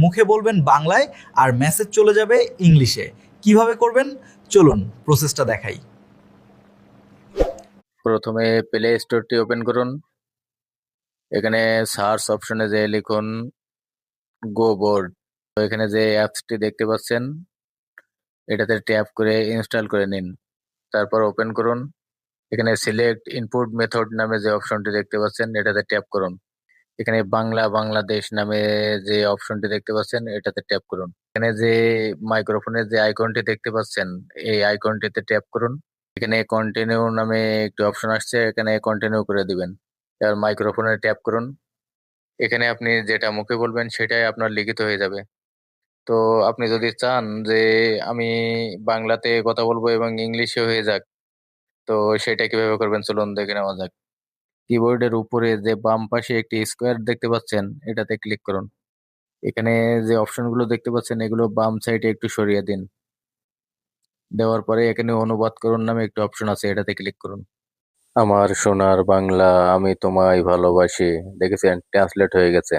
মুখে বলবেন বাংলায় আর মেসেজ চলে যাবে ইংলিশে। কিভাবে করবেন চলুন প্রসেসটা দেখাই। প্রথমে প্লে স্টোরটি ওপেন করুন। এখানে সার্চ অপশনে যে লিখুন গো বোর্ড। তো এখানে যে অ্যাপসটি দেখতে পাচ্ছেন এটাতে ট্যাপ করে ইনস্টল করে নিন। তারপর ওপেন করুন। এখানে সিলেক্ট ইনপুট মেথড নামে যে অপশনটি দেখতে পাচ্ছেন এটাতে ট্যাপ করুন। এখানে বাংলা বাংলাদেশ নামে যে অপশনটি দেখতে পাচ্ছেন এটাতে ট্যাপ করুন। এখানে যে মাইক্রোফোনের যে আইকনটি দেখতে পাচ্ছেন এই আইকনটিতে ট্যাপ করুন। এখানে কন্টিনিউ নামে একটি অপশন আসছে, এখানে কন্টিনিউ করে দিবেন। এবার মাইক্রোফোনে ট্যাপ করুন। এখানে আপনি যেটা মুখে বলবেন সেটাই আপনার লিখিত হয়ে যাবে। তো আপনি যদি চান যে আমি বাংলাতে কথা বলবো এবং ইংলিশে হয়ে যাক, তো সেটা কিভাবে করবেন চলুন দেখে নেওয়া যাক। কিবোর্ডের উপরে যে বাম পাশে একটি স্কোয়ার দেখতে পাচ্ছেন এটাতে ক্লিক করুন। এখানে যে অপশনগুলো দেখতে পাচ্ছেন এগুলো বাম সাইডে একটু সরিয়ে দিন। দেওয়ার পরে এখানে অনুবাদ করুন নামে একটি অপশন আছে, এটাতে ক্লিক করুন। আমার সোনার বাংলা, আমি তোমায় ভালোবাসি। দেখেছেন ট্রান্সলেট হয়ে গেছে।